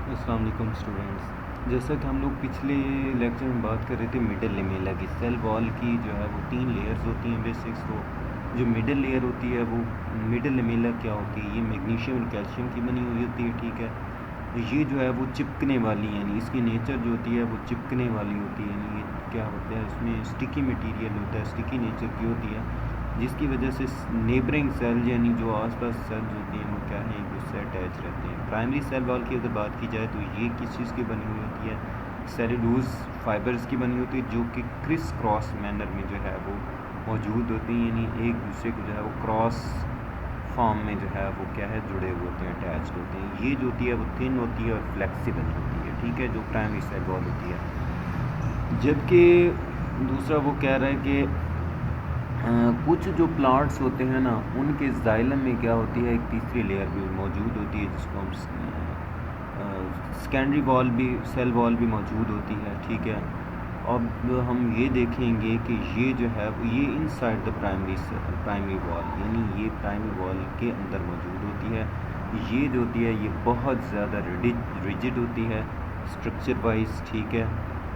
السلام علیکم اسٹوڈینٹس، جیسا کہ ہم لوگ پچھلے لیکچر میں بات کر رہے تھے مڈل لیمیلا کی. سیل وال کی جو ہے وہ 3 لیئرز ہوتی ہیں بیسکس. تو جو مڈل لیئر ہوتی ہے وہ مڈل لیمیلا کیا ہوتی ہے؟ یہ میگنیشیم اور کیلشیم کی بنی ہوئی ہوتی ہے. ٹھیک ہے، یہ جو ہے وہ چپکنے والی، یعنی اس کی نیچر جو ہوتی ہے وہ چپکنے والی ہوتی ہے. یعنی یہ کیا ہوتا ہے، اس میں اسٹکی مٹیریل ہوتا ہے، اسٹکی نیچر کی ہوتی ہے، جس کی وجہ سے نیبرنگ سیل یعنی جو آس پاس سیلز ہوتی ہیں وہ کیا ہیں، ایک دوسرے سے اٹیچ رہتے ہیں. پرائمری سیل وال کی اگر بات کی جائے تو یہ کس چیز کی بنی ہوئی ہوتی ہے؟ سیلولوز فائبرز کی بنی ہوتی ہے، جو کہ کرس کراس مینر میں جو ہے وہ موجود ہوتی ہیں. یعنی ایک دوسرے کو جو ہے وہ کراس فارم میں جو ہے وہ کیا ہے، جڑے ہوئے ہوتے ہیں، اٹیچڈ ہوتے ہیں. یہ جو ہوتی ہے وہ تھن ہوتی ہے اور فلیکسیبل ہوتی ہے. ٹھیک ہے، جو پرائمری سیل وال ہوتی ہے. جبکہ دوسرا وہ کہہ رہا ہے کہ کچھ جو پلانٹس ہوتے ہیں نا، ان کے زائلم میں کیا ہوتی ہے، ایک تیسری لیئر بھی موجود ہوتی ہے، جس کو ہم سیکنڈری وال بھی، سیل وال بھی موجود ہوتی ہے. ٹھیک ہے، اب ہم یہ دیکھیں گے کہ یہ جو ہے یہ ان سائڈ دا پرائمری وال، یعنی یہ پرائمری وال کے اندر موجود ہوتی ہے. یہ جو ہوتی ہے یہ بہت زیادہ ریجڈ ہوتی ہے اسٹرکچر وائز. ٹھیک ہے،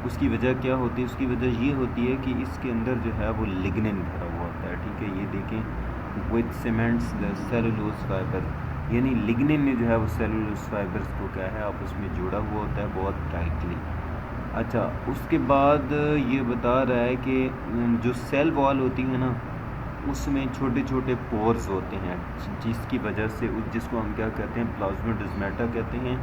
اس کی وجہ کیا ہوتی ہے؟ اس کی وجہ یہ ہوتی ہے کہ اس کے اندر جو ہے وہ لگنن بھرا ہوا ہوتا ہے. ٹھیک ہے، یہ دیکھیں with cements the cellulose fibre, یعنی لگنن نے جو ہے وہ سیلولوز فائبرز کو کیا ہے آپس میں جوڑا ہوا ہوتا ہے بہت ٹائٹلی. اچھا، اس کے بعد یہ بتا رہا ہے کہ جو سیل وال ہوتی ہے نا، اس میں چھوٹے چھوٹے پورز ہوتے ہیں، جس کی وجہ سے جس کو ہم کیا کہتے ہیں، پلازموڈزمیٹا کہتے ہیں،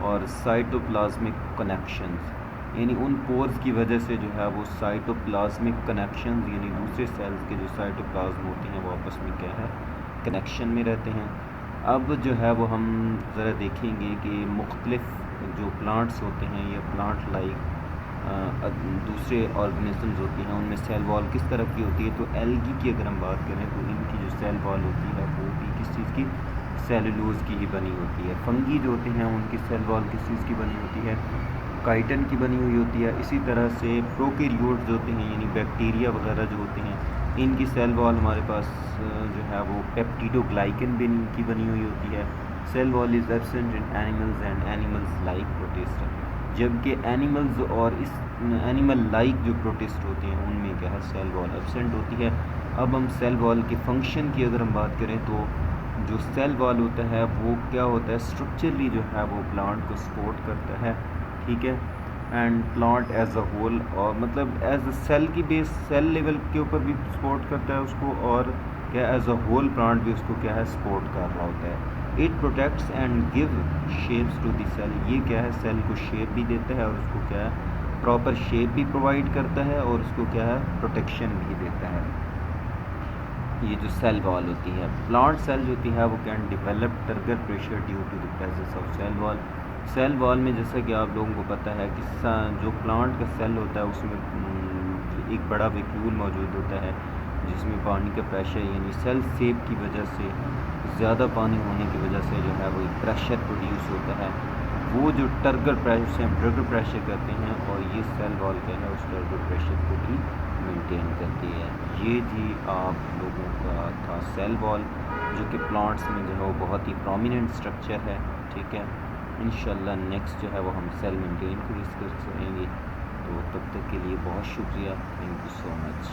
اور سائٹوپلازمک کنیکشنز. یعنی ان پورز کی وجہ سے جو ہے وہ سائٹوپلازمک کنیکشنز، یعنی دوسرے سیلز کے جو سائٹوپلازم ہوتے ہیں وہ آپس میں کیا ہے، کنیکشن میں رہتے ہیں. اب جو ہے وہ ہم ذرا دیکھیں گے کہ مختلف جو پلانٹس ہوتے ہیں یا پلانٹ لائک دوسرے آرگنزمز ہوتی ہیں، ان میں سیل وال کس طرح کی ہوتی ہے. تو ایلگی کی اگر ہم بات کریں تو ان کی جو سیل وال ہوتی ہے وہ بھی کس چیز کی، سیلولوز کی ہی بنی ہوتی ہے. فنگی جو ہوتے ہیں ان کی سیل وال کس چیز کی بنی ہوتی ہے، کائٹن کی بنی ہوئی ہوتی ہے. اسی طرح سے پروکیریوٹس جو ہوتے ہیں، یعنی بیکٹیریا وغیرہ جو ہوتے ہیں، ان کی سیل وال ہمارے پاس جو ہے وہ پیپٹیڈو گلائکن کی بنی ہوئی ہوتی ہے. Cell wall is absent in animals and animals like protist, جبکہ اینیملز اور اس اینیمل لائک جو پروٹسٹ ہوتے ہیں ان میں کیا ہے، سیل وال ایبسنٹ ہوتی ہے. اب ہم سیل وال کے فنکشن کی اگر ہم بات کریں تو جو سیل وال ہوتا ہے وہ کیا ہوتا ہے، اسٹرکچرلی جو ہے وہ پلانٹ کو سپورٹ کرتا ہے. ٹھیک ہے، and plant as a whole, اور مطلب ایز اے سیل کی بیس، سیل لیول کے اوپر بھی سپورٹ کرتا ہے اس کو، اور کیا ایز اے ہول پلانٹ بھی اس کو کیا ہے، سپورٹ کر رہا ہوتا ہے. It protects and give shapes to the cell, یہ کیا ہے، سیل کو شیپ بھی دیتا ہے اور اس کو کیا ہے، پراپر شیپ بھی پرووائڈ کرتا ہے، اور اس کو کیا ہے، پروٹیکشن بھی دیتا ہے. یہ جو سیل وال ہوتی ہے، پلانٹ سیل جو ہوتی ہے وہ can develop trigger pressure due to the presence of cell wall. Cell wall میں جیسا کہ آپ لوگوں کو پتہ ہے کہ جو پلانٹ کا سیل ہوتا ہے اس میں ایک بڑا ویکیول موجود ہوتا ہے، جس میں پانی کا پریشر، یعنی سیل سیپ کی وجہ سے، زیادہ پانی ہونے کی وجہ سے جو ہے وہ ایک پریشر پروڈیوس ہوتا ہے. وہ جو ٹرگر پریشر سے ہم ٹرگر پریشر کرتے ہیں، اور یہ سیل وال کیا ہے اس ٹرگر پریشر کو بھی مینٹین کرتی ہے. یہ جی آپ لوگوں کا تھا سیل وال، جو کہ پلانٹس میں جو ہے وہ بہت ہی پرومیننٹ اسٹرکچر ہے. ٹھیک ہے، انشاءاللہ نیکسٹ جو ہے وہ ہم سیل مینٹین کو ڈسکس کریں گے. تو تب تک کے لیے بہت شکریہ، تھینک یو سو مچ.